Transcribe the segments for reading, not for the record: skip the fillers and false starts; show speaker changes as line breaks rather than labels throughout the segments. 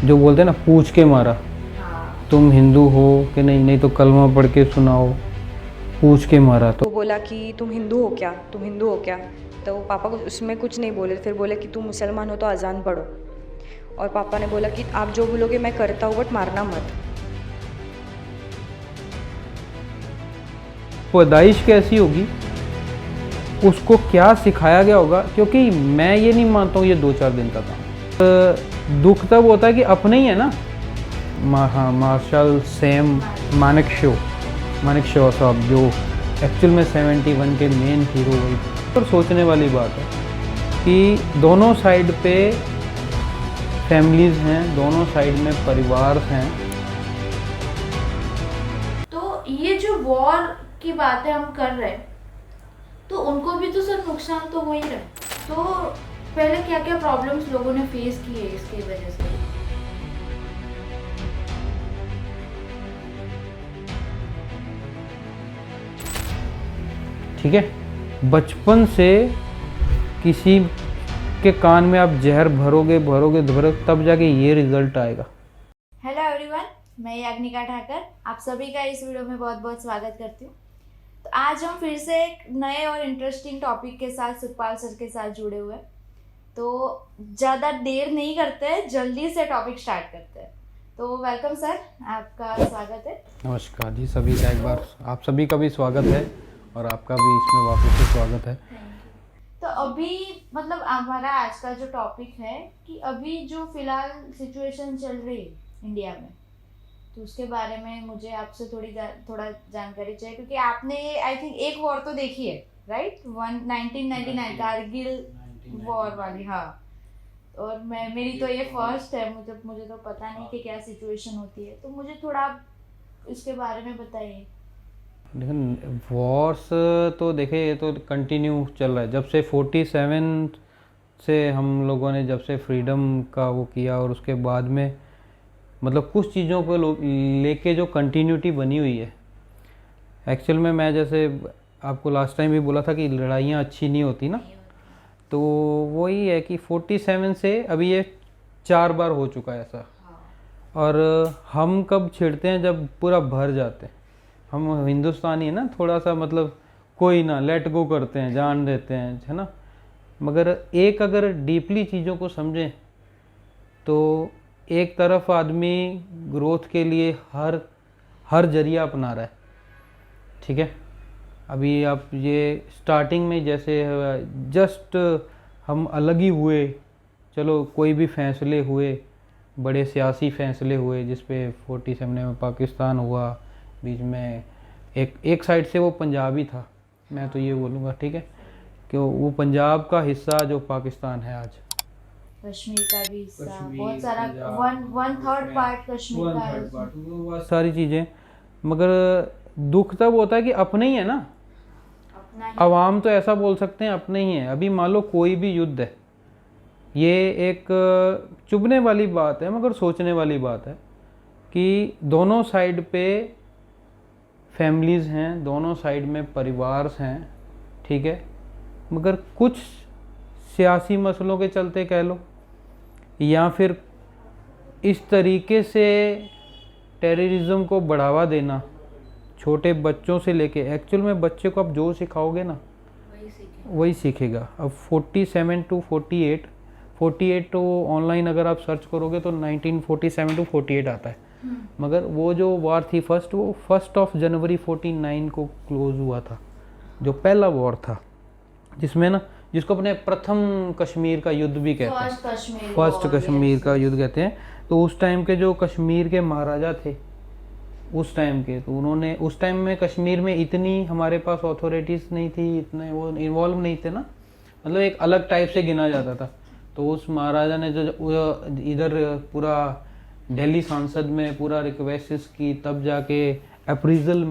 जो बोलते हैं ना, पूछ के मारा,
हाँ।
तुम हिंदू हो कि नहीं, नहीं तो कलमा पढ़ के सुनाओ, पूछ के मारा। तो
वो बोला कि तुम हिंदू हो क्या, तुम हिंदू हो क्या। तो पापा को उसमें कुछ नहीं बोले, फिर बोले कि तुम मुसलमान हो तो अजान पढ़ो। और पापा ने बोला कि आप जो बोलोगे मैं करता हूँ, बट मारना मत।
पैदाइश कैसी होगी, उसको क्या सिखाया गया होगा, क्योंकि मैं ये नहीं मानता हूँ ये 2-4 दिन का काम। दुख तब होता है कि अपने ही है ना। हाँ, मार्शल सैम मानेक शॉ साहब, जो एक्चुअल में 71 के मेन हीरो वही थे। और सोचने वाली बात है कि दोनों साइड पे फैमिलीज हैं, दोनों साइड में परिवार हैं।
तो ये जो वॉर की बातें हम कर रहे हैं, तो उनको भी तो सर नुकसान तो हो ही रहा है। तो पहले क्या क्या प्रॉब्लम्स लोगों ने फेस किए इसकी वजह से?
ठीक है, बचपन से किसी के कान में आप जहर भरोगे तब जाके ये रिजल्ट आएगा।
हेलो एवरीवन, मैं याग्निका ठाकर आप सभी का इस वीडियो में बहुत बहुत स्वागत करती हूँ। तो आज हम फिर से एक नए और इंटरेस्टिंग टॉपिक के साथ सुखपाल सर के साथ जुड़े हुए हैं। तो ज़्यादा देर नहीं करते हैं, जल्दी से टॉपिक स्टार्ट करते हैं। तो वेलकम सर, आपका स्वागत है।
नमस्कार जी, सभी का एक बार आप सभी का भी स्वागत है और आपका भी इसमें वापस से स्वागत है।
तो अभी मतलब हमारा आज का जो टॉपिक है कि अभी जो फिलहाल सिचुएशन चल रही है इंडिया में, तो उसके बारे में मुझे आपसे थोड़ा जानकारी चाहिए, क्योंकि आपने आई थिंक एक वॉर तो देखी है, राइट? 1999 कारगिल वॉर वाली। हाँ। और मेरी तो ये फर्स्ट है, मुझे तो पता नहीं कि क्या सिचुएशन होती है, तो मुझे थोड़ा इसके बारे में बताइए।
लेकिन वॉर्स तो देखे, ये तो कंटिन्यू चल रहा है जब से 47 से हम लोगों ने जब से फ्रीडम का वो किया, और उसके बाद में मतलब कुछ चीज़ों को लेके जो कंटिन्यूटी बनी हुई है। एक्चुअल में मैं जैसे आपको लास्ट टाइम भी बोला था कि लड़ाइयाँ अच्छी नहीं होती ना, तो वही है कि 47 से अभी ये 4 बार हो चुका है ऐसा। और हम कब छिड़ते हैं, जब पूरा भर जाते हैं। हम हिंदुस्तानी है ना, थोड़ा सा मतलब कोई ना लेट गो करते हैं, जान देते हैं, है ना। मगर एक अगर डीपली चीज़ों को समझें तो एक तरफ आदमी ग्रोथ के लिए हर जरिया अपना रहा है। ठीक है, अभी आप ये स्टार्टिंग में जैसे जस्ट हम अलग ही हुए, चलो कोई भी फैसले हुए, बड़े सियासी फैसले हुए, जिस पे 47 में पाकिस्तान हुआ, बीच में एक साइड से वो पंजाब ही था, मैं तो ये बोलूँगा, ठीक है, कि वो पंजाब का हिस्सा जो पाकिस्तान है आज,
कश्मीर का भी हिस्सा, बहुत सारा, वन थर्ड पार्ट कश्मीर का है,
बहुत सारी चीज़ें। मगर दुख तब होता है कि अपने ही है ना,
अपना ही।
अवाम तो ऐसा बोल सकते हैं अपने ही है। अभी मान लो कोई भी युद्ध है, ये एक चुभने वाली बात है मगर सोचने वाली बात है कि दोनों साइड पे फैमिलीज़ हैं, दोनों साइड में परिवार हैं, ठीक है, मगर कुछ सियासी मसलों के चलते कह लो, या फिर इस तरीके से टेररिज्म को बढ़ावा देना, छोटे बच्चों से लेके, एक्चुअल में बच्चे को आप जो सिखाओगे ना वही सीखेगा। अब 47 to 48 तो ऑनलाइन अगर आप सर्च करोगे तो 1947 to 48 आता है। मगर वो जो वार थी फर्स्ट, वो 1 जनवरी 49 को क्लोज हुआ था, जो पहला वॉर था, जिसमें ना, जिसको अपने प्रथम कश्मीर का युद्ध भी कहते हैं, फर्स्ट कश्मीर का युद्ध कहते हैं। तो उस टाइम के जो कश्मीर के महाराजा थे उस टाइम के, तो उन्होंने उस टाइम में कश्मीर में इतनी हमारे पास अथॉरिटीज़ नहीं थी, इतने वो इन्वॉल्व नहीं थे ना, मतलब एक अलग टाइप से गिना जाता था। तो उस महाराजा ने जो इधर पूरा दिल्ली सांसद में पूरा रिक्वेस्ट की, तब जाके अप्रूवल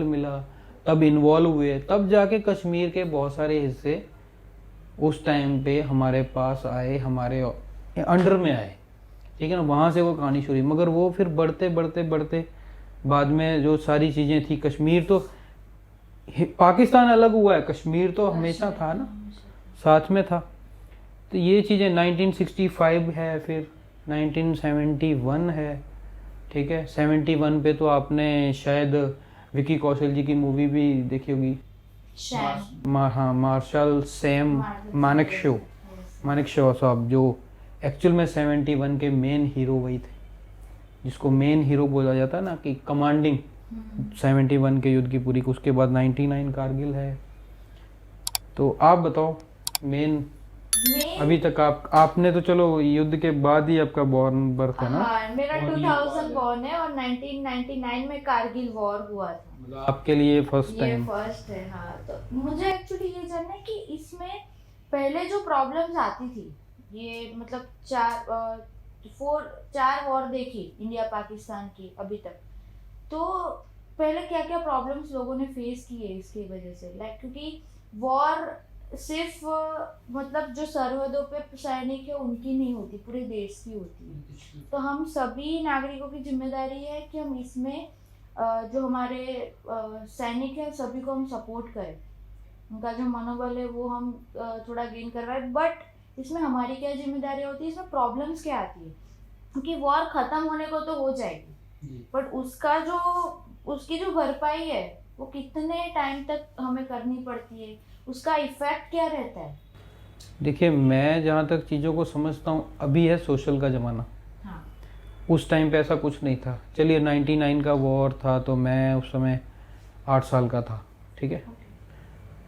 मिला, तब इन्वॉल्व हुए, तब जाके कश्मीर के बहुत सारे हिस्से उस टाइम पे हमारे पास आए, हमारे अंडर में आए, ठीक है ना। वहाँ से वो कहानी शुरू हुई, मगर वो फिर बढ़ते बाद में जो सारी चीज़ें थी, कश्मीर तो पाकिस्तान अलग हुआ है, कश्मीर तो हमेशा था ना, साथ में था। तो ये चीज़ें 1965 है, फिर 1971 है, ठीक है। 71 पे तो आपने शायद विकी कौशल जी की मूवी भी देखी होगी,
शैम,
हाँ, मार्शल सैम मानेक शो साहब, जो एक्चुअल में 71 के मेन हीरो वही थे, जिसको मेन हीरो बोला जाता है ना, कि कमांडिंग 71 के युद्ध की पूरी। उसके बाद 99 कारगिल है। तो आप बताओ मेन, अभी तक आपने तो चलो युद्ध के बाद ही आपका बॉर्न बर्थ है ना?
हाँ, मेरा 2000 बॉर्न है और 1999 में कारगिल वॉर हुआ था।
मतलब आपके लिए फर्स्ट
ये
टाइम।
फर्स्ट है। हाँ, तो मुझे एक्चुअली ये जानना है कि इसमें पहले जो प्रॉब्लम्स आती थी, ये मतलब 4 वॉर देखी इंडिया पाकिस्तान की अभी तक, तो पहले क्या क्या प्रॉब्लम्स लोगों ने फेस की है इसकी वजह से, लाइक क्योंकि वॉर सिर्फ मतलब जो सरहदों पे सैनिक है उनकी नहीं होती, पूरे देश की होती है। तो हम सभी नागरिकों की जिम्मेदारी है कि हम इसमें जो हमारे सैनिक है सभी को हम सपोर्ट करें, उनका जो मनोबल है वो हम थोड़ा गेन करवाएं। बट इसमें हमारी क्या जिम्मेदारी होती है, इसमें प्रॉब्लम्स क्या आती है, क्योंकि वॉर खत्म होने को तो हो जाएगी, बट उसकी जो भरपाई है वो कितने टाइम तक हमें करनी पड़ती है, उसका इफेक्ट क्या रहता है।
देखिए, मैं जहाँ तक चीज़ों को समझता हूँ, अभी है सोशल का ज़माना।
हाँ।
उस टाइम पे ऐसा कुछ नहीं था। चलिए 99 का वॉर था तो मैं उस समय 8 साल का था, ठीक है।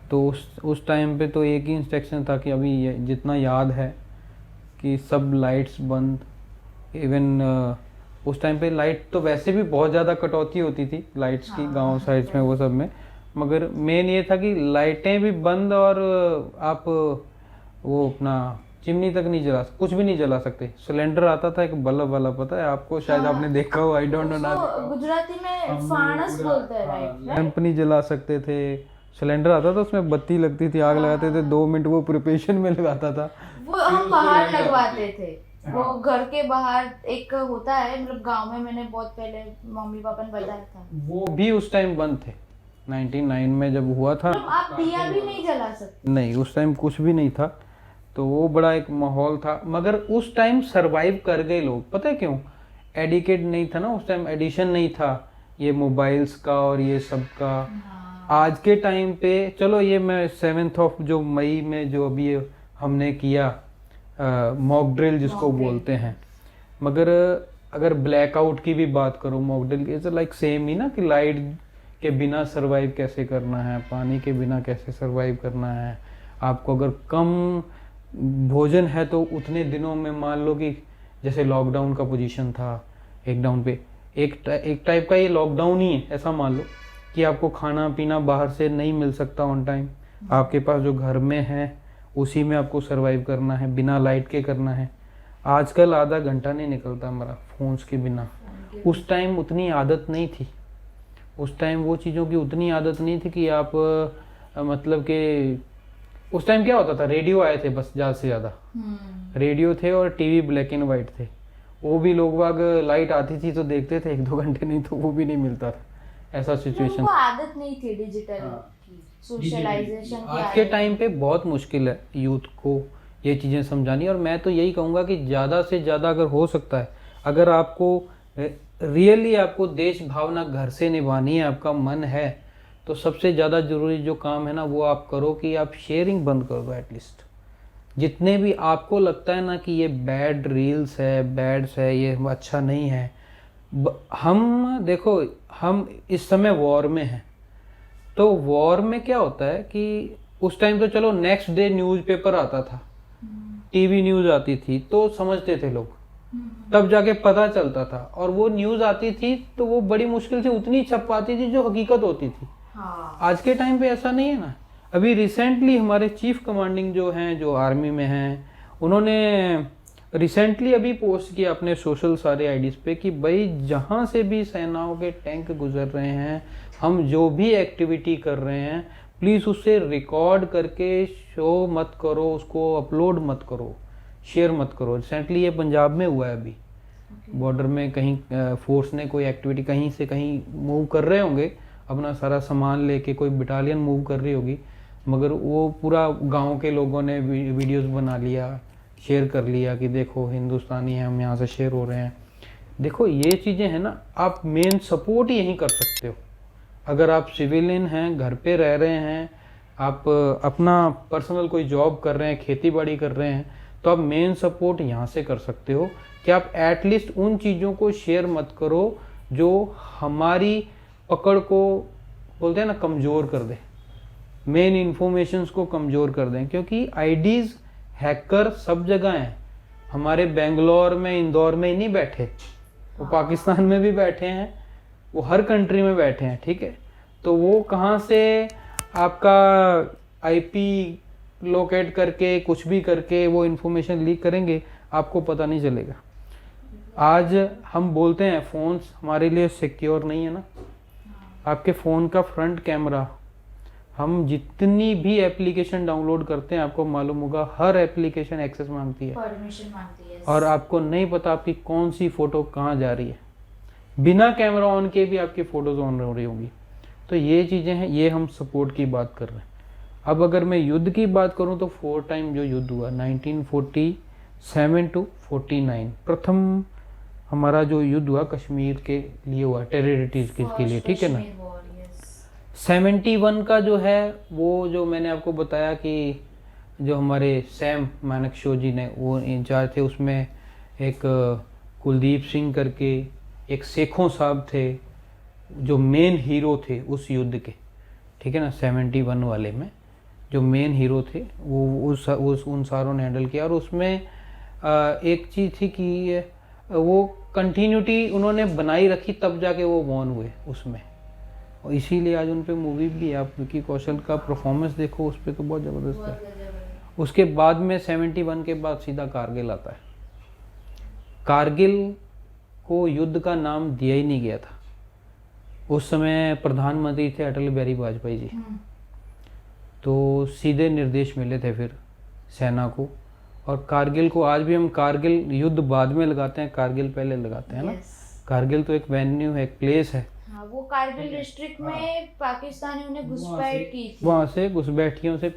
तो उस टाइम पे तो एक ही इंस्ट्रक्शन था कि अभी जितना याद है कि सब लाइट्स बंद। इवन उस टाइम पे लाइट तो वैसे भी बहुत ज़्यादा कटौती होती थी लाइट्स की, गांव साइड्स में वो सब में, मगर मेन ये था कि लाइटें भी बंद और आप वो अपना चिमनी तक नहीं जला, कुछ भी नहीं जला सकते। सिलेंडर आता था एक बल्ब वाला, पता है आपको, शायद आपने देखा हो, आई डोंट नो ना।
गुजराती में फानस बोलते हैं, राइट?
लैंप नहीं जला सकते थे। सिलेंडर आता था, उसमें बत्ती लगती थी, आग लगाते थे, 2 मिनट वो प्रिपरेशन में लगाता था।
वो हम बाहर लगवाते थे, वो घर के बाहर एक होता है, मतलब गांव में मैंने बहुत पहले मम्मी पापा ने बताया था,
वो भी उस टाइम बंद थे 99 में जब हुआ था।
मतलब आप दिया भी नहीं जला सकते।
नहीं, उस टाइम कुछ भी नहीं था, तो वो बड़ा एक माहौल था। मगर उस टाइम सरवाइव कर गए लोग, पता है क्यों? एडिकेट नहीं था ना उस टाइम, एडिशन नहीं था ये मोबाइल्स का और ये सब का। आज के टाइम पे चलो, ये मैं 7 जो मई में जो अभी हमने किया मॉक ड्रिल जिसको बोलते हैं, मगर अगर ब्लैकआउट की भी बात करो, mock drill is like same ही ना, कि लाइट के बिना सरवाइव कैसे करना है, पानी के बिना कैसे सरवाइव करना है। आपको अगर कम भोजन है तो उतने दिनों में, मान लो कि जैसे लॉकडाउन का पोजीशन था, एक डाउन पे एक टाइप का ये लॉकडाउन ही है, ऐसा मान लो कि आपको खाना पीना बाहर से नहीं मिल सकता ऑन टाइम, आपके पास जो घर में है उसी में आपको सरवाइव करना है, बिना लाइट के करना है। आजकल आधा घंटा नहीं निकलता हमारा फोन्स के बिना। उस टाइम उतनी आदत नहीं थी, उस टाइम वो चीज़ों की उतनी आदत नहीं थी कि आप मतलब कि उस टाइम क्या होता था, रेडियो आए थे बस, ज़्यादा से ज़्यादा रेडियो थे और टीवी ब्लैक एंड वाइट थे। वो भी लोग बाग लाइट आती थी तो देखते थे 1-2 घंटे, नहीं तो वो भी नहीं मिलता था, ऐसा सिचुएशन।
वो आदत नहीं थी डिजिटल की, सोशलाइजेशन की।
आज के टाइम पे बहुत मुश्किल है यूथ को ये चीज़ें समझानी, और मैं तो यही कहूँगा कि ज़्यादा से ज़्यादा अगर हो सकता है, अगर आपको रियली आपको देश भावना घर से निभानी है, आपका मन है, तो सबसे ज़्यादा ज़रूरी जो काम है ना वो आप करो कि आप शेयरिंग बंद कर दो। एटलीस्ट जितने भी आपको लगता है ना कि ये बैड रील्स है, बैड्स है, ये अच्छा नहीं है, हम देखो, हम इस समय वॉर में हैं, तो वॉर में क्या होता है कि उस टाइम तो चलो नेक्स्ट डे न्यूज़पेपर आता था, टीवी न्यूज़ आती थी तो समझते थे लोग, तब जाके पता चलता था, और वो न्यूज़ आती थी तो वो बड़ी मुश्किल से उतनी छप पाती थी जो हकीकत होती थी।
हाँ।
आज के टाइम पे ऐसा नहीं है ना। अभी रिसेंटली हमारे चीफ कमांडिंग जो हैं, जो आर्मी में हैं, उन्होंने रिसेंटली अभी पोस्ट किया अपने सोशल सारे आईडीज पे कि भाई जहाँ से भी सेनाओं के टैंक गुजर रहे हैं, हम जो भी एक्टिविटी कर रहे हैं, प्लीज़ उसे रिकॉर्ड करके शो मत करो, उसको अपलोड मत करो, शेयर मत करो। रिसेंटली ये पंजाब में हुआ है, अभी बॉर्डर में कहीं फोर्स ने कोई एक्टिविटी कहीं से कहीं मूव कर रहे होंगे, अपना सारा सामान लेके कोई बटालियन मूव कर रही होगी, मगर वो पूरा गांव के लोगों ने वीडियोस बना लिया, शेयर कर लिया कि देखो हिंदुस्तानी है, हम यहाँ से शेयर हो रहे हैं। देखो ये चीज़ें हैं ना, आप मेन सपोर्ट यहीं कर सकते हो। अगर आप सिविलियन हैं, घर पे रह रहे हैं, आप अपना पर्सनल कोई जॉब कर रहे हैं, खेती बाड़ी कर रहे हैं, तो आप मेन सपोर्ट यहाँ से कर सकते हो कि आप एटलीस्ट उन चीज़ों को शेयर मत करो जो हमारी पकड़ को बोलते हैं ना कमज़ोर कर दे, मेन इन्फॉर्मेशंस को कमज़ोर कर दें। क्योंकि आईडीज़ हैकर सब जगह हैं, हमारे बेंगलोर में, इंदौर में ही नहीं बैठे, वो पाकिस्तान में भी बैठे हैं, वो हर कंट्री में बैठे हैं, ठीक है। तो वो कहाँ से आपका आईपी लोकेट करके कुछ भी करके वो इन्फॉर्मेशन लीक करेंगे, आपको पता नहीं चलेगा। आज हम बोलते हैं फ़ोन्स हमारे लिए सिक्योर नहीं है ना, आपके फ़ोन का फ्रंट कैमरा, हम जितनी भी एप्लीकेशन डाउनलोड करते हैं आपको मालूम होगा हर एप्लीकेशन एक्सेस मांगती है,
परमिशन मांगती है,
और आपको नहीं पता आपकी कौन सी फ़ोटो कहाँ जा रही है। बिना कैमरा ऑन के भी आपकी फ़ोटोज़ ऑन हो रही होंगी। तो ये चीज़ें हैं, ये हम सपोर्ट की बात कर रहे हैं। अब अगर मैं युद्ध की बात करूं तो 4 टाइम जो युद्ध हुआ 1947 to 49, प्रथम हमारा जो युद्ध हुआ कश्मीर के लिए हुआ, टेरिटरीज के लिए, ठीक है ना। 71 का जो है वो जो मैंने आपको बताया कि जो हमारे सैम मानेकशॉ जी ने वो इंचार्ज थे, उसमें एक कुलदीप सिंह करके एक सेखों साहब थे जो मेन हीरो थे उस युद्ध के, ठीक है ना। 71 वाले में जो मेन हीरो थे वो उन सारों ने हैंडल किया। और उसमें एक चीज़ थी कि वो कंटिन्यूटी उन्होंने बनाई रखी, तब जाके वो वॉन हुए उसमें, और इसीलिए आज उन पे मूवी भी है। आप विकी कौशल का परफॉर्मेंस देखो उस पर तो बहुत ज़बरदस्त है। उसके बाद में 71 के बाद सीधा कारगिल आता है। कारगिल को युद्ध का नाम दिया ही नहीं गया था। उस समय प्रधानमंत्री थे अटल बिहारी वाजपेयी जी, तो सीधे निर्देश मिले थे फिर सेना को। और कारगिल को आज भी हम कारगिल युद्ध बाद में लगाते हैं, कारगिल पहले लगाते हैं ना। कारगिल तो एक वेन्यू है, एक प्लेस है।
हाँ, वो कारगिल डिस्ट्रिक्ट में पाकिस्तानियों ने घुसपैठ की थी,
वहाँ से घुसपैठियों से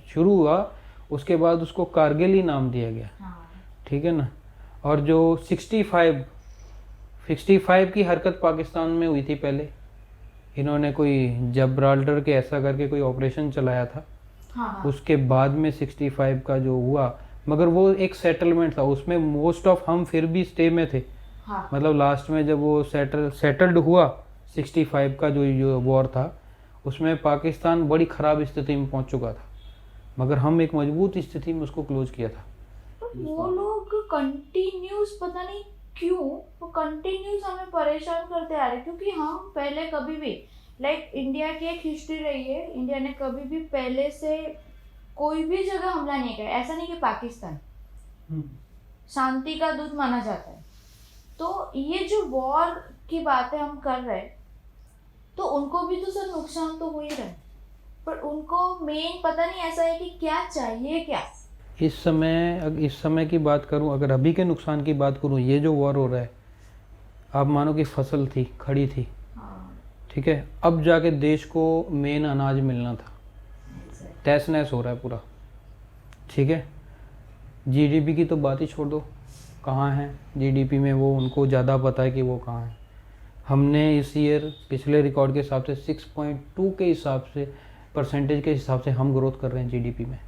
शुरू हुआ, उसके बाद उसको कारगिल ही नाम दिया गया, ठीक है ना। और जो 65 की हरकत पाकिस्तान में हुई थी पहले, इन्होंने कोई जब्राल्टर के ऐसा करके कोई ऑपरेशन चलाया था। उसके बाद में 65 का जो हुआ, मगर वो एक सेटलमेंट था, उसमें मोस्ट ऑफ हम फिर भी स्टे में थे। मतलब लास्ट में जब वो सेटल्ड हुआ 65 का जो वॉर था, उसमें पाकिस्तान बड़ी ख़राब स्थिति में पहुंच चुका था, मगर हम एक मजबूत स्थिति में उसको क्लोज किया था।
वो लोग कंटिन्यूस पता नहीं क्यों वो कंटिन्यूस हमें परेशान करते आ रहे, क्योंकि हम पहले कभी भी लाइक इंडिया की एक हिस्ट्री रही है, इंडिया ने कभी भी पहले से कोई भी जगह हमला नहीं किया। ऐसा नहीं कि पाकिस्तान शांति का दूत माना जाता है। तो ये जो वॉर की बातें हम कर रहे हैं, तो उनको भी तो सर नुकसान तो हो ही रहा है, पर उनको मेन पता नहीं ऐसा है कि क्या चाहिए क्या।
इस समय की बात करूं, अगर अभी के नुकसान की बात करूं, ये जो वॉर हो रहा है, आप मानो कि फसल थी, खड़ी थी, ठीक है, अब जाके देश को मेन अनाज मिलना था, तहस नहस हो रहा है पूरा, ठीक है। जीडीपी की तो बात ही छोड़ दो, कहाँ है जीडीपी में, वो उनको ज़्यादा पता है कि वो कहाँ है। हमने इस ईयर पिछले रिकॉर्ड के हिसाब से 6.2 के हिसाब से परसेंटेज के हिसाब से हम ग्रोथ कर रहे हैं जीडीपी में,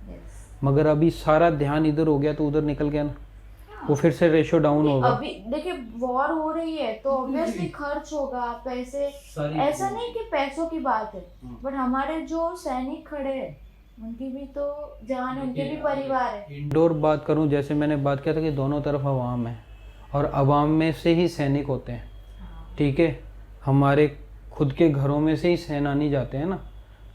मगर अभी सारा ध्यान इधर हो गया तो उधर निकल गया ना, वो फिर से रेशो डाउन होगा।
अभी देखिए वॉर हो रही है तो ऑब्वियसली खर्च होगा पैसे, ऐसा नहीं कि पैसों की बात है, बट हमारे जो सैनिक खड़े हैं उनकी भी तो जान है, उनके भी परिवार है।
इंडोर बात करूं, जैसे मैंने बात किया था कि दोनों तरफ अवाम है और अवाम में से ही सैनिक होते हैं, ठीक है। हमारे खुद के घरों में से ही सेनानी जाते हैं ना,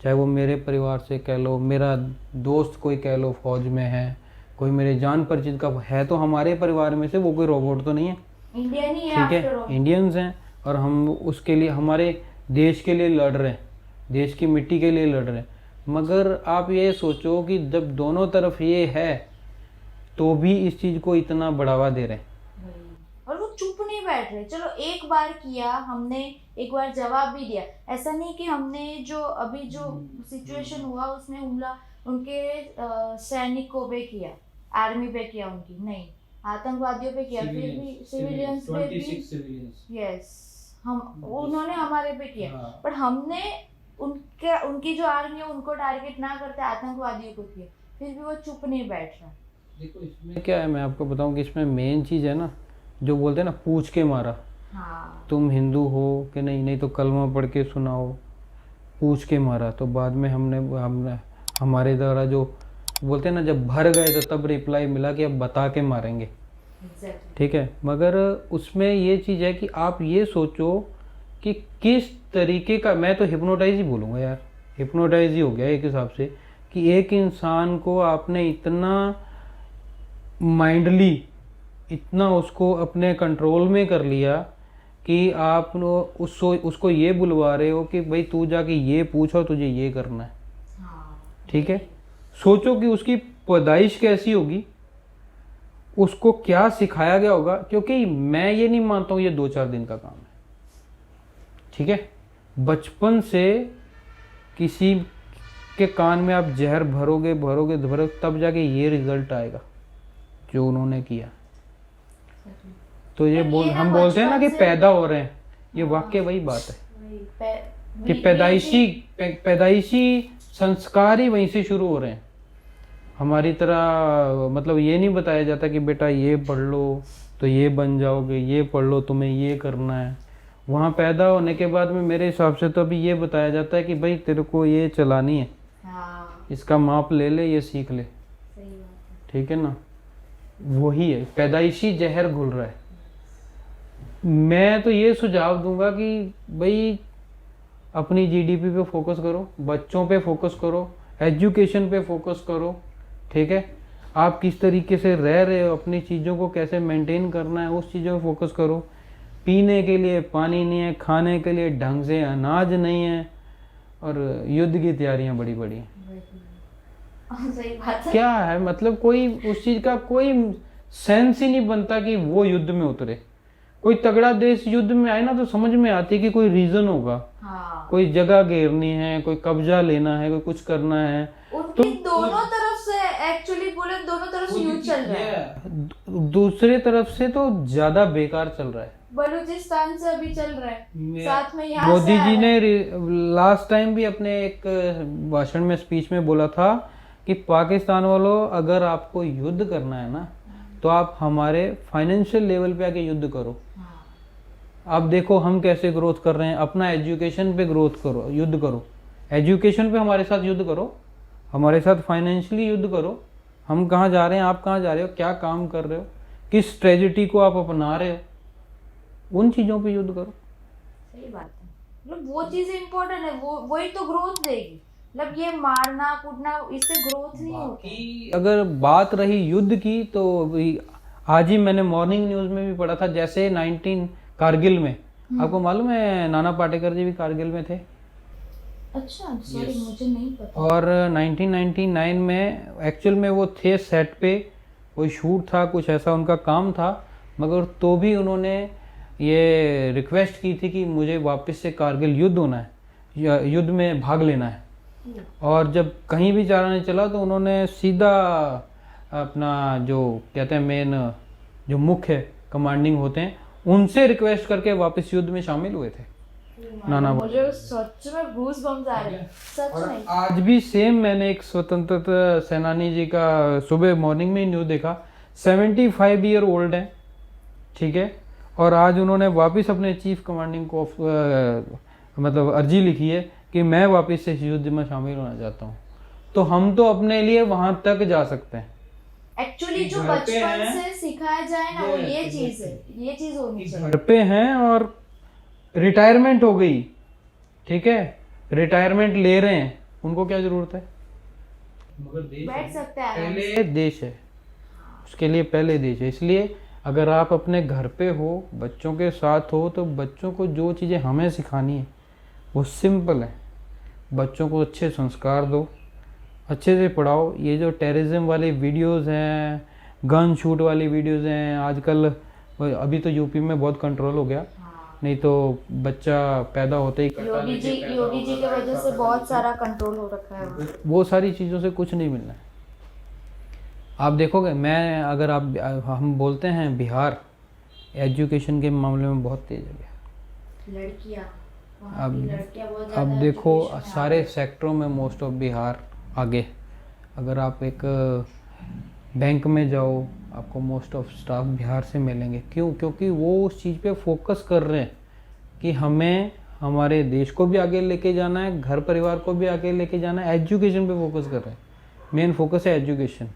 चाहे वो मेरे परिवार से कह लो, मेरा दोस्त कोई कह लो फौज में है, कोई मेरे जान परिचित का है, तो हमारे परिवार में से, वो कोई रोबोट तो नहीं है,
इंडियन ही है,
ठीक है, इंडियंस हैं। और हम उसके लिए, हमारे देश के लिए लड़ रहे हैं, देश की मिट्टी के लिए लड़ रहे हैं। मगर आप ये सोचो कि जब दोनों तरफ ये है तो भी इस चीज़ को इतना बढ़ावा दे रहे हैं,
और वो चुप नहीं बैठ रहे। चलो एक बार किया हमने, एक बार जवाब भी दिया, ऐसा नहीं कि हमने जो अभी जो सिचुएशन हुआ उसमें हमला उनके सैनिक को भी किया, आर्मी पे किया उनकी, नहीं आतंकवादियों पे किया, फिर भी सिविलियंस पे भी यस हम उन्होंने हमारे पे किया, पर हमने उनकी जो आर्मी है उनको टारगेट ना करते आतंकवादियों को किया, फिर भी वो चुप नहीं बैठ रहा।
देखो इसमें क्या है, मैं आपको बताऊं कि इसमें मेन चीज़ है ना, जो बोलते हैं ना पूछ के मारा।
हाँ
तुम हिंदू हो कि नहीं, नहीं तो कलमा पढ़ के सुनाओ, पूछ के मारा। तो बाद में हमने हमारे द्वारा जो बोलते हैं ना, जब भर गए तो तब रिप्लाई मिला कि अब बता के मारेंगे।
एग्जैक्टली
ठीक है, मगर उसमें ये चीज़ है कि आप ये सोचो कि किस तरीके का, मैं तो हिप्नोटाइज ही बोलूँगा यार, हिप्नोटाइज ही हो गया एक हिसाब से, कि एक इंसान को आपने इतना माइंडली, इतना उसको अपने कंट्रोल में कर लिया कि आप उसको ये बुलवा रहे हो कि भाई तू जाके ये पूछो, तुझे ये करना है।
हाँ
ठीक है, सोचो कि उसकी पैदाइश कैसी होगी, उसको क्या सिखाया गया होगा, क्योंकि मैं ये नहीं मानता हूँ ये 2-4 दिन का काम है। ठीक है, बचपन से किसी के कान में आप जहर भरोगे भरोगे भरोगे, तब जाके ये रिजल्ट आएगा जो उन्होंने किया। तो ये हम बोलते हैं ना कि पैदा हो रहे हैं, ये वाकई वही बात है कि पैदाइशी संस्कार ही वहीं से शुरू हो रहे हैं। हमारी तरह मतलब ये नहीं बताया जाता कि बेटा ये पढ़ लो तो ये बन जाओगे, ये पढ़ लो तुम्हें ये करना है। वहाँ पैदा होने के बाद में मेरे हिसाब से तो अभी ये बताया जाता है कि भाई तेरे को ये चलानी है, इसका माप ले ले, ये सीख ले। ठीक है ना, वही है, पैदाइशी जहर घुल रहा है। मैं तो ये सुझाव दूंगा कि भाई अपनी जीडीपी पे फोकस करो, बच्चों पे फोकस करो, एजुकेशन पे फोकस करो। ठीक है, आप किस तरीके से रह रहे हो, अपनी चीज़ों को कैसे मेंटेन करना है, उस चीज़ों पे फोकस करो। पीने के लिए पानी नहीं है, खाने के लिए ढंग से अनाज नहीं है, और युद्ध की तैयारियां बड़ी बड़ी हैं।
सही बात है।
क्या है मतलब, कोई उस चीज़ का कोई सेंस ही नहीं बनता कि वो युद्ध में उतरे। कोई तगड़ा देश युद्ध में आए ना तो समझ में आती है कि कोई रीजन होगा।
हाँ।
कोई जगह घेरनी है, कोई कब्जा लेना है, कोई कुछ करना है।
उनकी दोनों तरफ से एक्चुअली बोले, दोनों तरफ से युद्ध चल रहा है।
दूसरे तरफ से तो ज्यादा बेकार चल रहा है।
बलूचिस्तान से अभी चल रहा है, साथ में यहाँ
मोदी जी ने लास्ट टाइम भी अपने एक भाषण में, स्पीच में बोला था कि पाकिस्तान वालों, अगर आपको युद्ध करना है ना तो आप हमारे फाइनेंशियल लेवल पे आके युद्ध करो। आप देखो हम कैसे ग्रोथ कर रहे हैं, अपना एजुकेशन पे ग्रोथ करो, युद्ध करो, एजुकेशन पे हमारे साथ युद्ध करो, हमारे साथ फाइनेंशियली युद्ध करो। हम कहाँ जा रहे हैं, आप कहाँ जा रहे हो, क्या काम कर रहे हो, किस स्ट्रेटजी को आप अपना रहे हो, उन चीज़ों पे युद्ध करो।
सही बात है, मतलब वो चीज़ें इंपॉर्टेंट है, वो वही तो ग्रोथ देगी। मतलब ये मारना कूटना, इससे ग्रोथ नहीं होती।
अगर बात रही युद्ध की, तो आज ही मैंने मॉर्निंग न्यूज़ में भी पढ़ा था, जैसे 19 कारगिल में, आपको मालूम है नाना पाटेकर जी भी कारगिल में थे।
अच्छा, सॉरी मुझे नहीं पता।
और 1999 में एक्चुअल में वो थे सेट पे, कोई शूट था, कुछ ऐसा उनका काम था, मगर तो भी उन्होंने ये रिक्वेस्ट की थी कि मुझे वापस से कारगिल युद्ध होना है, युद्ध में भाग लेना है। और जब कहीं भी चारा नहीं चला तो उन्होंने सीधा अपना जो कहते हैं मेन जो मुख्य कमांडिंग होते हैं, उनसे रिक्वेस्ट करके वापस युद्ध में शामिल हुए थे। नाना,
मुझे सच में गूज बम्स आ रहे हैं, सच में।
आज भी सेम मैंने एक स्वतंत्रता सेनानी जी का सुबह मॉर्निंग में न्यूज़ देखा, 75 ईयर ओल्ड है। ठीक है, और आज उन्होंने वापस अपने चीफ कमांडिंग को मतलब अर्जी लिखी है कि मैं वापस से युद्ध में शामिल होना चाहता हूँ। तो हम तो अपने लिए वहां तक जा सकते हैं।
एक्चुअली जो बचपन से सिखाया जाए ना, वो ये चीज है, ये चीज होनी चाहिए।
घर पे हैं और रिटायरमेंट हो गई, ठीक है, रिटायरमेंट ले रहे हैं, उनको क्या जरूरत है, मगर देश
बैठ सकते हैं,
पहले देश है, उसके लिए पहले देश है। इसलिए अगर आप अपने घर पे हो, बच्चों के साथ हो, तो बच्चों को जो चीज़ें हमें सिखानी है वो सिंपल है। बच्चों को अच्छे संस्कार दो, अच्छे से पढ़ाओ। ये जो टेररिज्म वाली वीडियोस हैं, गन शूट वाली वीडियोस हैं, आजकल अभी तो यूपी में बहुत कंट्रोल हो गया, नहीं तो बच्चा पैदा होते ही
योगी जी की वजह से बहुत सारा कंट्रोल हो रखा है।
वो सारी चीज़ों से कुछ नहीं मिलना है। आप देखोगे, मैं अगर आप हम बोलते हैं बिहार एजुकेशन के मामले में बहुत तेज है बिहार।
लड़कियां, वहाँ की लड़कियां बहुत
अब
ज़्यादा
देखो
education में
सारे
आगे।
सेक्टरों में मोस्ट ऑफ बिहार आगे। अगर आप एक बैंक में जाओ, आपको मोस्ट ऑफ स्टाफ बिहार से मिलेंगे। क्यों? क्योंकि वो उस चीज़ पे फोकस कर रहे हैं कि हमें हमारे देश को भी आगे लेके जाना है, घर परिवार को भी आगे लेके जाना है, एजुकेशन पे फोकस कर रहे हैं। मेन फोकस है एजुकेशन।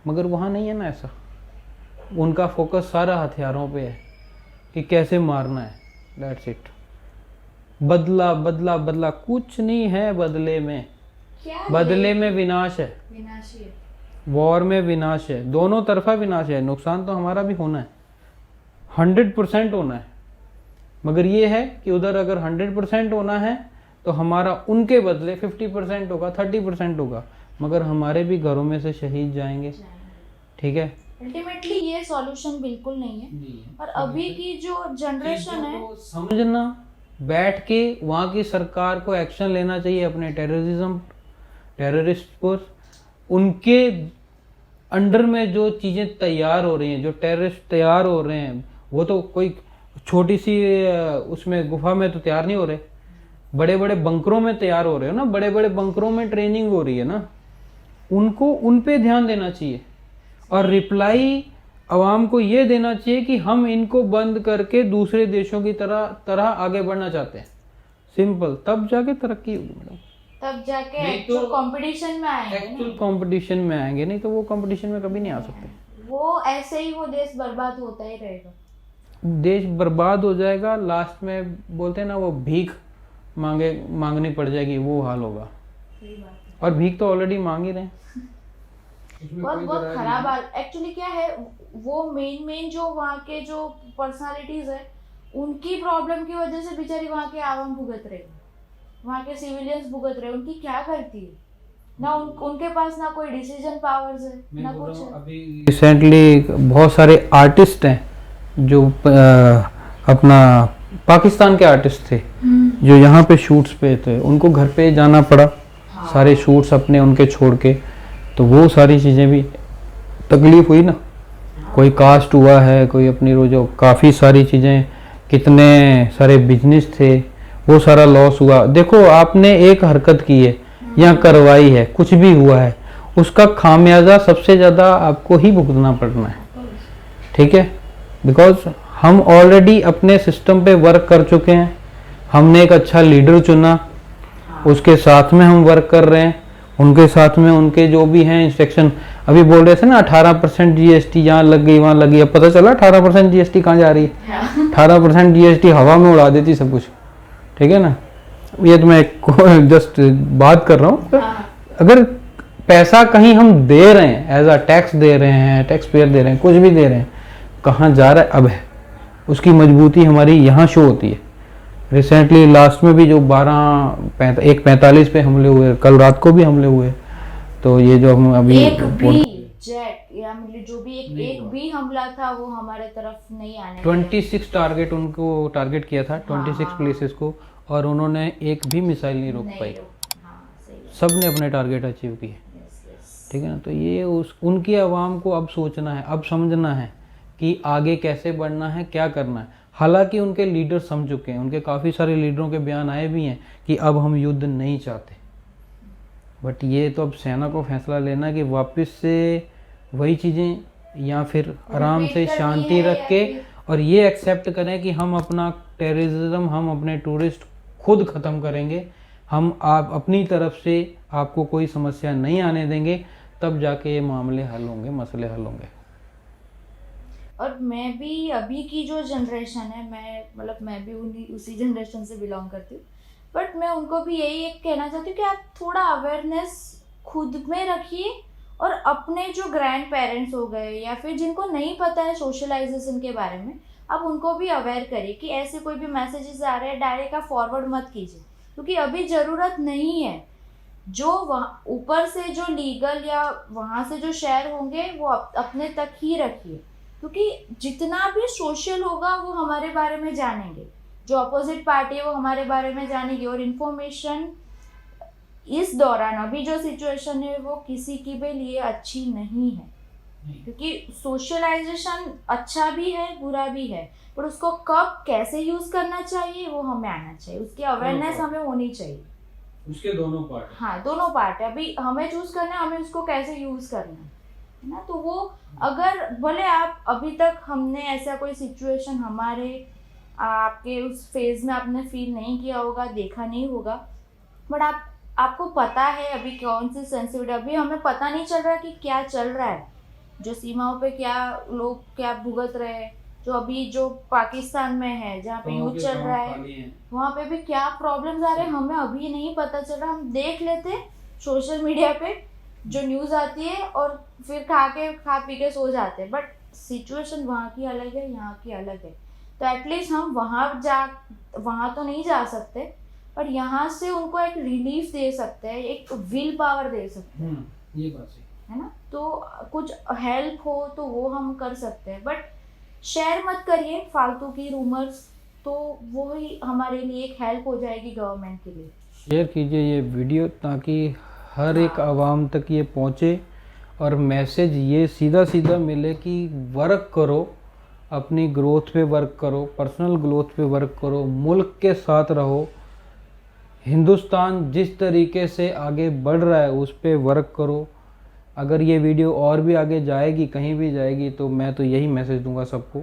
मगर वहाँ नहीं है ना ऐसा। उनका फोकस सारा हथियारों पे है कि कैसे मारना है। That's it. बदला बदला बदला, कुछ नहीं है बदले में।
क्या
बदले में विनाश है,
विनाशी है।
वॉर में विनाश है, दोनों तरफा विनाश है। नुकसान तो हमारा भी होना है, 100% होना है। मगर ये है कि उधर अगर 100% होना है तो हमारा उनके बदले 50% होगा, 30% होगा। मगर हमारे भी घरों में से शहीद जाएंगे। ठीक है,
अल्टीमेटली ये सॉल्यूशन बिल्कुल नहीं है। और अभी की जो जनरेशन है,
समझना, बैठ के वहाँ की सरकार को एक्शन लेना चाहिए अपने टेररिस्ट पर। उनके अंडर में जो चीज़ें तैयार हो रही हैं, जो टेररिस्ट तैयार हो रहे हैं, वो तो कोई छोटी सी उसमें गुफा में तो तैयार नहीं हो रहे, बड़े बड़े बंकरों में तैयार हो रहे हो ना। बड़े बड़े बंकरों में ट्रेनिंग हो रही है ना। उनको उन पे ध्यान देना चाहिए और रिप्लाई आवाम को ये देना चाहिए कि हम इनको बंद करके दूसरे देशों की तरह आगे बढ़ना चाहते हैं। सिंपल। तब जाके तरक्की होगी मैडम,
तब जाके
नहीं तो
एक्चुअल कंपटीशन में आएंगे
एक्चुअल
ना।
कंपटीशन में आएंगे। नहीं तो वो कंपटीशन में कभी नहीं आ सकते।
वो ऐसे ही वो देश बर्बाद होता ही रहेगा।
देश बर्बाद हो जाएगा। लास्ट में बोलते हैं ना, वो भीख मांगनी पड़ जाएगी, वो हाल होगा।
सही बात है।
और भीख तो ऑलरेडी मांग ही रहे हैं।
बहुत खराब हाल। एक्चुअली क्या है, वो मेन जो वहाँ के जो पर्सनालिटीज है, उनकी प्रॉब्लम की वजह से बेचारी वहाँ के आवाम भुगत रहे, वहाँ के सिविलियंस भुगत रहे। उनकी क्या करती है ना, उनके पास ना कोई डिसीजन पावर्स है ना कुछ है।
अभी रिसेंटली बहुत सारे आर्टिस्ट हैं जो अपना पाकिस्तान के आर्टिस्ट थे जो यहाँ पे शूट्स पे थे, उनको घर पे जाना पड़ा। सारे शूट्स अपने उनके छोड़ के। तो वो सारी चीज़ें भी तकलीफ हुई ना। कोई कास्ट हुआ है, कोई अपनी रोजो, काफ़ी सारी चीज़ें, कितने सारे बिजनेस थे, वो सारा लॉस हुआ। देखो, आपने एक हरकत की है या करवाई है, कुछ भी हुआ है, उसका खामियाजा सबसे ज़्यादा आपको ही भुगतना पड़ना है। ठीक है, बिकॉज हम ऑलरेडी अपने सिस्टम पे वर्क कर चुके हैं। हमने एक अच्छा लीडर चुना, उसके साथ में हम वर्क कर रहे हैं। उनके साथ में उनके जो भी हैं इंस्ट्रक्शन, अभी बोल रहे थे ना 18% GST यहाँ लग गई वहाँ लग गई। अब पता चला 18% GST कहाँ जा रही है। 18% GST हवा में उड़ा देती सब कुछ। ठीक है ना, ये तो मैं जस्ट बात कर रहा हूँ। अगर पैसा कहीं हम दे रहे हैं, एज अ टैक्स दे रहे हैं, टैक्स पेयर दे रहे हैं, कुछ भी दे रहे हैं, कहाँ जा रहा है अब है, उसकी मजबूती हमारी यहाँ शो होती है। रिसेंटली लास्ट में भी जो 1:45 पे हमले हुए, कल रात को भी हमले हुए। तो ये जो हम अभी
एक भी जेट या मतलब जो भी एक भी हमला था वो हमारे तरफ नहीं आने
26 टारगेट उनको टारगेट किया था, 26 प्लेसेस को, और उन्होंने एक भी मिसाइल नहीं रोक पाई। सब ने अपने टारगेट अचीव किए। ठीक है ना। तो ये उनकी आवाम को अब सोचना है, अब समझना है कि आगे कैसे बढ़ना है, क्या करना है। हालांकि उनके लीडर समझ चुके हैं, उनके काफ़ी सारे लीडरों के बयान आए भी हैं कि अब हम युद्ध नहीं चाहते। बट ये तो अब सेना को फैसला लेना कि वापस से वही चीज़ें या फिर आराम से शांति रख के और ये एक्सेप्ट करें कि हम अपना टेररिज्म, हम अपने टूरिस्ट खुद ख़त्म करेंगे, हम आप अपनी तरफ से आपको कोई समस्या नहीं आने देंगे, तब जाके ये मामले हल होंगे, मसले हल होंगे।
और मैं भी अभी की जो जनरेशन है, मैं भी उसी जनरेशन से बिलोंग करती हूँ। बट मैं उनको भी यही एक कहना चाहती हूँ कि आप थोड़ा अवेयरनेस खुद में रखिए और अपने जो ग्रैंड पेरेंट्स हो गए या फिर जिनको नहीं पता है सोशलाइजेशन के बारे में, आप उनको भी अवेयर करिए कि ऐसे कोई भी मैसेजेस आ रहे हैं डायरेक्ट आप फॉरवर्ड मत कीजिए, क्योंकि अभी ज़रूरत नहीं है। जो वहाँ ऊपर से जो लीगल या वहाँ से जो शेयर होंगे वो अपने तक ही रखिए, क्योंकि जितना भी सोशल होगा वो हमारे बारे में जानेंगे, जो अपोजिट पार्टी है वो हमारे बारे में जानेगी और इन्फॉर्मेशन इस दौरान अभी जो सिचुएशन है वो किसी के भी लिए अच्छी नहीं है, क्योंकि सोशलाइजेशन अच्छा भी है बुरा भी है, पर उसको कब कैसे यूज करना चाहिए वो हमें आना चाहिए, उसकी अवेयरनेस हमें होनी चाहिए।
उसके दोनों पार्ट।
हाँ, दोनों पार्ट है। अभी हमें चूज करना है, हमें उसको कैसे यूज करना है ना। तो वो अगर भले आप अभी तक हमने ऐसा कोई सिचुएशन हमारे आपके उस फेज में आपने फील नहीं किया होगा, देखा नहीं होगा, बट आपको पता है अभी कौन सी सेंसिटिविटी, अभी हमें पता नहीं चल रहा कि क्या चल रहा है, जो सीमाओं पे क्या लोग क्या भुगत रहे हैं, जो अभी जो पाकिस्तान में है जहाँ पे युद्ध चल रहा है वहाँ पे भी क्या प्रॉब्लम्स आ रहे हैं, हमें अभी नहीं पता चल रहा। हम देख लेते सोशल मीडिया पे जो न्यूज़ आती है और फिर खा पी के सो जाते हैं, बट सिचुएशन वहाँ की अलग है, यहाँ की अलग है। तो एटलीस्ट हम वहाँ तो नहीं जा सकते, पर यहाँ से उनको एक रिलीफ दे सकते हैं, एक विल पावर दे सकते हैं।
ये बात सही
है ना। तो कुछ हेल्प हो तो वो हम कर सकते हैं, बट शेयर मत करिए फालतू की रूमर्स, तो वो ही हमारे लिए एक हेल्प हो जाएगी गवर्नमेंट के लिए।
शेयर कीजिए ये वीडियो ताकि हर एक आवाम तक ये पहुँचे और मैसेज ये सीधा सीधा मिले कि वर्क करो, अपनी ग्रोथ पे वर्क करो, पर्सनल ग्रोथ पे वर्क करो, मुल्क के साथ रहो, हिंदुस्तान जिस तरीके से आगे बढ़ रहा है उस पे वर्क करो। अगर ये वीडियो और भी आगे जाएगी, कहीं भी जाएगी, तो मैं तो यही मैसेज दूंगा सबको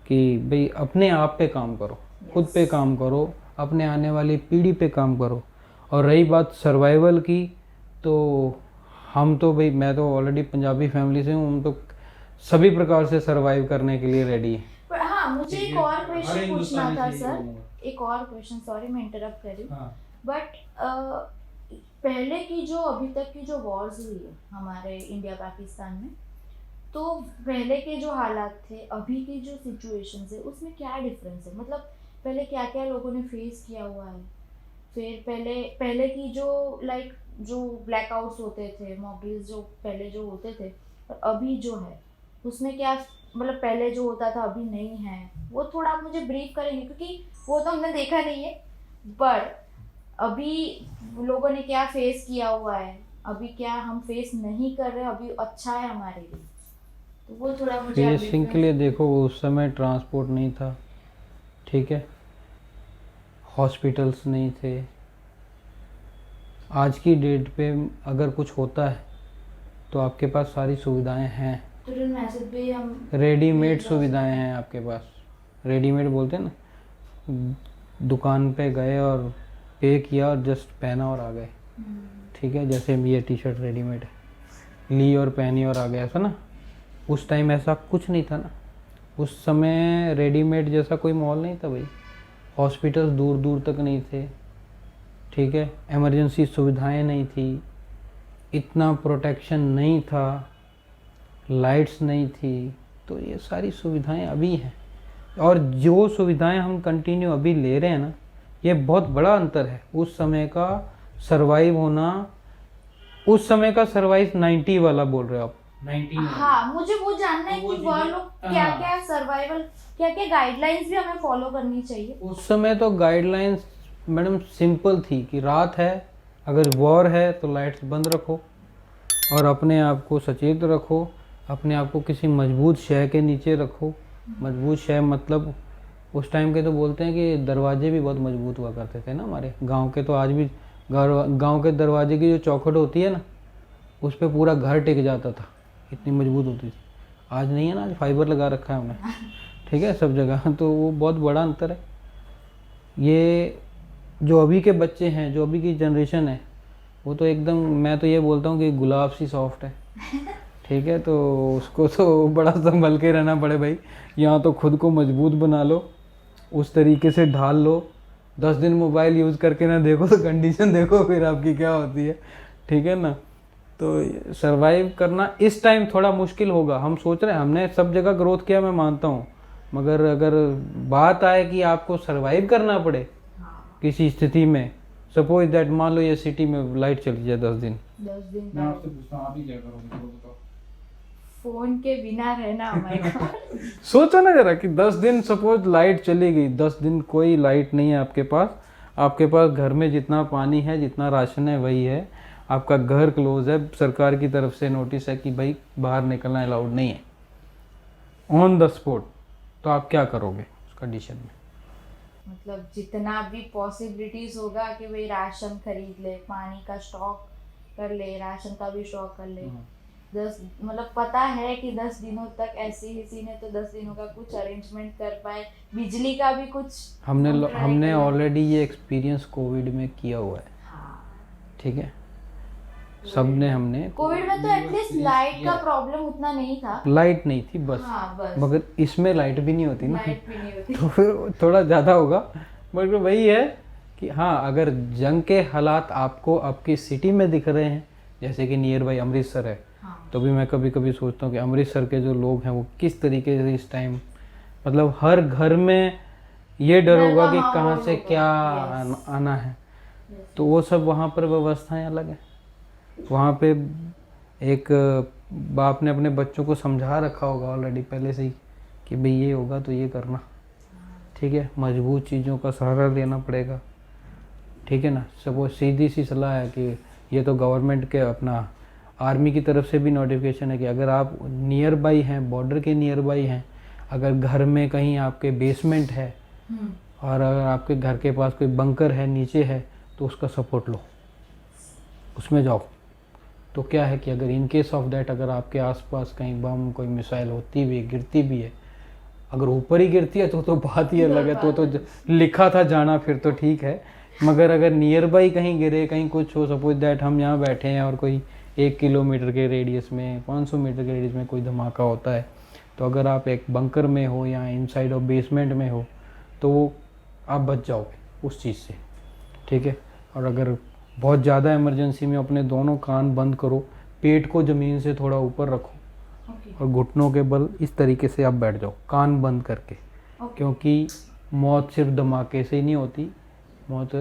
कि भाई अपने आप पे काम करो, खुद पे काम करो, अपने आने वाली पीढ़ी पे काम करो। और रही बात सर्वाइवल की, तो हम तो भाई, मैं तो ऑलरेडी पंजाबी फैमिली से हूँ, हम तो सभी प्रकार से सर्वाइव करने के लिए रेडी हैं।
पर हाँ, मुझे एक और क्वेश्चन पूछना था सर, एक और क्वेश्चन, सॉरी मैं इंटरप्ट कर रही हूँ, बट पहले की जो अभी तक की जो वॉर्स हुई है हमारे इंडिया पाकिस्तान में, तो पहले के जो हालात थे अभी की जो सिचुएशन है उसमें क्या डिफरेंस है? मतलब पहले क्या क्या लोगों ने फेस किया हुआ है, फिर पहले की जो लाइक जो ब्लैकआउट्स होते थे, मॉक ड्रिल्स जो पहले जो होते थे, और अभी जो है उसमें क्या, मतलब पहले जो होता था अभी नहीं है, वो थोड़ा आप मुझे ब्रीफ करेंगे? क्योंकि वो तो हमने देखा नहीं है, पर अभी लोगों ने क्या फेस किया हुआ है, अभी क्या हम फेस नहीं कर रहे, अभी अच्छा है हमारे लिए, तो वो थोड़ा मुझे
फेसिंग के लिए देखो, उस समय ट्रांसपोर्ट नहीं था, ठीक है, हॉस्पिटल्स नहीं थे। आज की डेट पे अगर कुछ होता है तो आपके पास सारी सुविधाएं हैं,
तुरंत मैसेज भी हम
रेडीमेड सुविधाएं हैं आपके पास। रेडीमेड बोलते हैं ना, दुकान पे गए और पे किया और जस्ट पहना और आ गए, ठीक है। जैसे ये टी शर्ट रेडीमेड है, ली और पहनी और आ गया, ऐसा ना। उस टाइम ऐसा कुछ नहीं था ना, उस समय रेडीमेड जैसा कोई मॉल नहीं था भाई, हॉस्पिटल्स दूर दूर तक नहीं थे, ठीक है, इमरजेंसी सुविधाएं नहीं थी, इतना प्रोटेक्शन नहीं था, लाइट्स नहीं थी, तो ये सारी सुविधाएं अभी हैं। और जो सुविधाएं हम कंटिन्यू अभी ले रहे हैं ना, ये बहुत बड़ा अंतर है। उस समय का सर्वाइव होना, उस समय का सर्वाइव 90 वाला बोल रहे हो आप, 19।
हाँ, मुझे वो जानना है कि वह लोग क्या क्या सर्वाइवल, क्या क्या गाइडलाइंस भी हमें फॉलो करनी चाहिए।
उस समय तो गाइडलाइंस मैडम सिंपल थी कि रात है, अगर वॉर है तो लाइट्स बंद रखो और अपने आप को सचेत रखो, अपने आप को किसी मजबूत शय के नीचे रखो। मजबूत शय मतलब उस टाइम के तो बोलते हैं कि दरवाजे भी बहुत मजबूत हुआ करते थे ना हमारे गांव के, तो आज भी गांव के दरवाजे की जो चौखट होती है ना, उस पर पूरा घर टिक जाता था, इतनी मजबूत होती थी। आज नहीं है ना, आज फाइबर लगा रखा है हमने, ठीक है, सब जगह। तो वो बहुत बड़ा अंतर है। ये जो अभी के बच्चे हैं, जो अभी की जनरेशन है, वो तो एकदम, मैं तो ये बोलता हूँ कि गुलाब सी सॉफ्ट है, ठीक है। तो उसको तो बड़ा संभल के रहना पड़े भाई। यहाँ तो खुद को मजबूत बना लो, उस तरीके से ढाल लो। 10 दिन मोबाइल यूज़ करके ना देखो तो कंडीशन देखो फिर आपकी क्या होती है, ठीक है ना। तो सरवाइव करना इस टाइम थोड़ा मुश्किल होगा। हम सोच रहे हैं, हमने सब जगह ग्रोथ किया, मैं मानता हूँ, मगर अगर बात आए कि आपको सरवाइव करना पड़े किसी स्थिति में, सपोज दैट मान लो ये सिटी में लाइट चली जाए 10 दिन,
मैं आपसे पूछता हूँ, आप ही क्या करोगे? फोन के बिना रहना हमारे
सोचो ना जरा कि 10 दिन सपोज लाइट चली गई, 10 दिन कोई लाइट नहीं है आपके पास, आपके पास घर में जितना पानी है, जितना राशन है वही है, आपका घर क्लोज है, सरकार की तरफ से नोटिस है कि भाई बाहर निकलना अलाउड नहीं है, ऑन द स्पॉट, तो आप क्या करोगे उस कंडीशन में?
मतलब जितना भी पॉसिबिलिटीज होगा कि भाई राशन खरीद ले, पानी का स्टॉक कर ले, राशन का भी स्टॉक कर ले। 10 मतलब पता है कि 10 दिनों तक ऐसे ही सीन है तो 10 दिनों का कुछ अरेंजमेंट कर पाए, बिजली का भी कुछ
हमने
हम try
हमने
करें।
ऑलरेडी ये एक्सपीरियंस कोविड में किया हुआ है,
हाँ,
ठीक है, सबने हमने
कोविड में तो एटलीस्ट लाइट का प्रॉब्लम उतना नहीं था।
लाइट नहीं थी बस,
हाँ बस,
मगर इसमें लाइट भी नहीं होती ना,
लाइट भी नहीं होती।
तो फिर थोड़ा ज़्यादा होगा। मगर वही है कि हाँ, अगर जंग के हालात आपको आपकी सिटी में दिख रहे हैं, जैसे कि नियर बाई अमृतसर है,
हाँ,
तो भी मैं कभी कभी सोचता हूँ कि अमृतसर के जो लोग हैं वो किस तरीके से इस टाइम, मतलब हर घर में ये डर
डर
होगा
का
कि
माहौल
कहाँ से
होगा,
क्या
yes।
आना है, तो वो सब वहाँ पर व्यवस्थाएं अलग हैं। वहाँ पे एक बाप ने अपने बच्चों को समझा रखा होगा ऑलरेडी पहले से ही कि भाई ये होगा तो ये करना, ठीक है, मजबूत चीज़ों का सहारा लेना पड़ेगा, ठीक है ना। सपोज सीधी सी सलाह है कि ये तो गवर्नमेंट के अपना आर्मी की तरफ से भी नोटिफिकेशन है कि अगर आप नियर बाई हैं, बॉर्डर के नियर बाई हैं, अगर घर में कहीं आपके बेसमेंट है और अगर आपके घर के पास कोई बंकर है नीचे है, तो उसका सपोर्ट लो, उसमें जाओ। तो क्या है कि अगर इन केस ऑफ दैट अगर आपके आसपास कहीं बम कोई मिसाइल होती भी है, गिरती भी है, अगर ऊपर ही गिरती है तो बात ही अलग है, तो लिखा था जाना, फिर तो ठीक है। मगर अगर नियर बाई कहीं गिरे, कहीं कुछ हो, सपोज दैट हम यहाँ बैठे हैं और कोई 1 किलोमीटर के रेडियस में, 500 मीटर के रेडियस में कोई धमाका होता है, तो अगर आप एक बंकर में हो या इनसाइड ऑफ बेसमेंट में हो, तो वो आप बच जाओगे उस चीज़ से, ठीक है। और अगर बहुत ज़्यादा इमरजेंसी में अपने दोनों कान बंद करो, पेट को ज़मीन से थोड़ा ऊपर रखो और घुटनों के बल इस तरीके से आप बैठ जाओ कान बंद करके, क्योंकि मौत सिर्फ धमाके से ही नहीं होती, मौत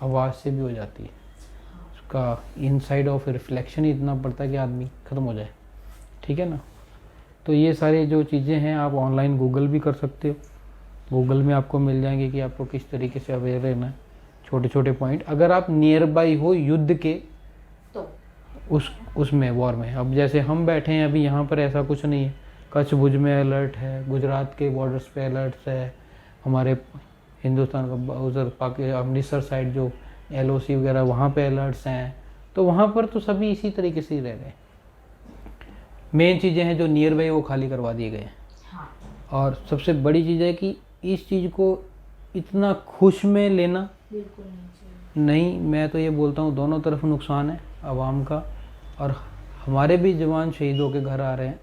आवाज़ से भी हो जाती है। उसका इनसाइड ऑफ रिफ्लेक्शन ही इतना पड़ता है कि आदमी ख़त्म हो जाए, ठीक है ना। तो ये सारी जो चीज़ें हैं आप ऑनलाइन गूगल भी कर सकते हो, गूगल में आपको मिल जाएंगे कि आपको किस तरीके से अवेयर रहना है, छोटे छोटे पॉइंट। अगर आप नियर बाई हो युद्ध के
तो
उसमें वॉर में, अब जैसे हम बैठे हैं अभी यहाँ पर ऐसा कुछ नहीं है, कच्छ भुज में अलर्ट है, गुजरात के बॉर्डर्स पे अलर्ट है, हमारे हिंदुस्तान का उधर अमृतसर साइड जो LOC वगैरह वहाँ पे अलर्ट्स हैं, तो वहाँ पर तो सभी इसी तरीके से ही रह रहे हैं। मेन चीज़ें हैं जो नियर बाई वो खाली करवा दिए गए हैं।
हाँ,
और सबसे बड़ी चीज़ है कि इस चीज़ को इतना खुश में लेना
बिल्कुल नहीं चाहिए।
नहीं, मैं तो ये बोलता हूँ दोनों तरफ नुकसान है, आवाम का, और हमारे भी जवान शहीद होकर घर आ रहे हैं।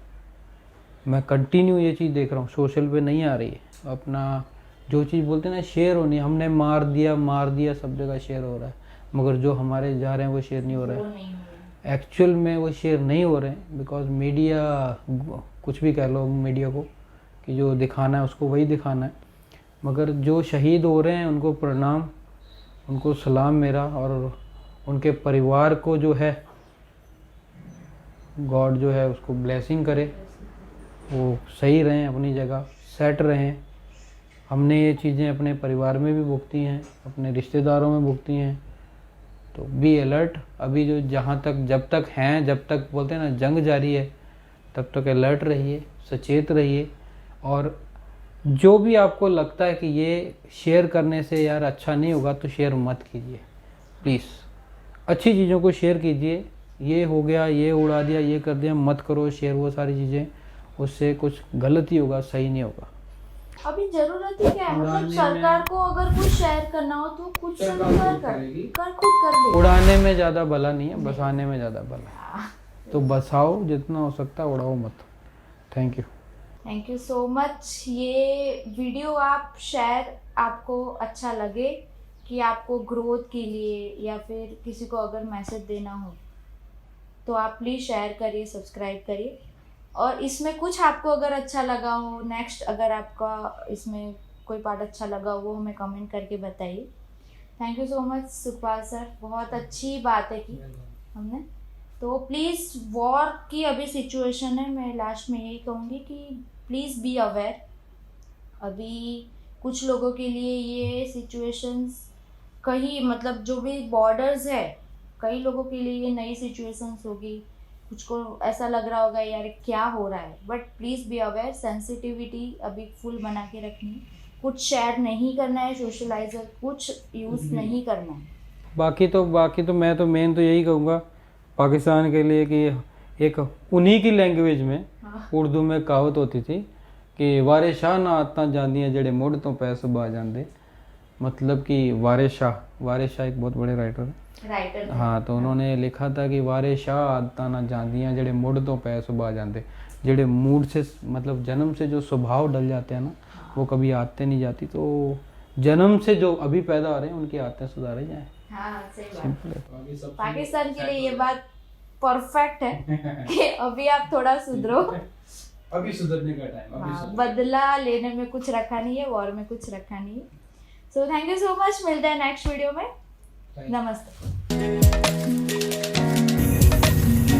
मैं कंटिन्यू ये चीज़ देख रहा हूँ, सोशल पे नहीं आ रही है, अपना जो चीज़ बोलते हैं ना शेयर होनी, हमने मार दिया सब जगह शेयर हो रहा है, मगर जो हमारे जा रहे हैं वो शेयर नहीं हो रहा
वो
है।
नहीं हो रहा।
एक्चुअल में वो शेयर नहीं हो रहे हैं बिकॉज मीडिया, कुछ भी कह लो मीडिया को, कि जो दिखाना है उसको वही दिखाना है, मगर जो शहीद हो रहे हैं उनको प्रणाम, उनको सलाम मेरा, और उनके परिवार को जो है गॉड जो है उसको ब्लेसिंग करे, वो सही रहें, अपनी जगह सेट रहें। हमने ये चीज़ें अपने परिवार में भी भुगती हैं, अपने रिश्तेदारों में भुगती हैं, तो बी अलर्ट। अभी जो जहाँ तक जब तक हैं, जब तक बोलते हैं ना जंग जारी है, तब तक अलर्ट रहिए, सचेत रहिए। और जो भी आपको लगता है कि ये शेयर करने से यार अच्छा नहीं होगा, तो शेयर मत कीजिए प्लीज़। अच्छी चीज़ों को शेयर कीजिए, ये हो गया, ये उड़ा दिया, ये कर दिया, मत करो शेयर वो सारी चीज़ें, उससे कुछ गलत ही होगा, सही नहीं होगा।
अभी जरूरत ही क्या है, मतलब सरकार को अगर कुछ शेयर करना हो तो कुछ से कर खुद कर ले।
उड़ाने में ज़्यादा भला नहीं है, बसाने में ज़्यादा भला है, तो बसाओ जितना हो सकता है, उड़ाओ मत। Thank you.
Thank you so much. ये वीडियो आप शेयर, आपको अच्छा लगे कि आपको ग्रोथ के लिए या फिर किसी को अगर मैसेज देना हो तो आप प्लीज़ शेयर करिए, सब्सक्राइब करिए। और इसमें कुछ आपको अगर अच्छा लगा हो, नेक्स्ट अगर आपका इसमें कोई पार्ट अच्छा लगा हो, वो हमें कमेंट करके बताइए। Thank you so much Sukhpal sir, बहुत अच्छी बातें की हमने। तो प्लीज़, वॉर की अभी सिचुएशन है, मैं लास्ट में यही कहूँगी कि प्लीज़ बी अवेयर। अभी कुछ लोगों के लिए ये सिचुएशंस कहीं मतलब जो भी बॉर्डर्स है, कई लोगों के लिए ये नई सिचुएशंस होगी, कुछ को ऐसा लग रहा होगा यार क्या हो रहा है, but please be aware, sensitivity अभी फुल बना के रखनी, कुछ शेयर नहीं करना है, सोशलाइजर कुछ यूज़ नहीं करना है।
बाकी तो मैं तो मेन तो यही कहूँगा पाकिस्तान के लिए कि एक उन्हीं की लैंग्वेज में उर्दू में कहावत होती थी कि वारे शाह ना आदतां जांदियां जेड़े मुड़ तो पै सुबह जांदे। मतलब कि वारे शाह एक बहुत बड़े राइटर है,
राइटर
हाँ, तो उन्होंने लिखा था कि वारे शाह आदतां ना जांदियां जेड़े मुड़ तो पै सुबह जांदे। जेड़े मूड से मतलब जन्म से जो स्वभाव डल जाते हैं ना, वो कभी आदतें नहीं जाती। तो जन्म से जो अभी पैदा हो रहे हैं उनकी आदतें सुधारी जाएं।
हाँ सही बात।
सिंपल है।
पाकिस्तान के लिए ये बात परफेक्ट है कि अभी आप थोड़ा सुधरो,
अभी सुधरने का टाइम।
हाँ, बदला लेने में कुछ रखा नहीं है, वॉर में कुछ रखा नहीं है। So thank you so much, मिलते हैं नेक्स्ट वीडियो में। नमस्ते।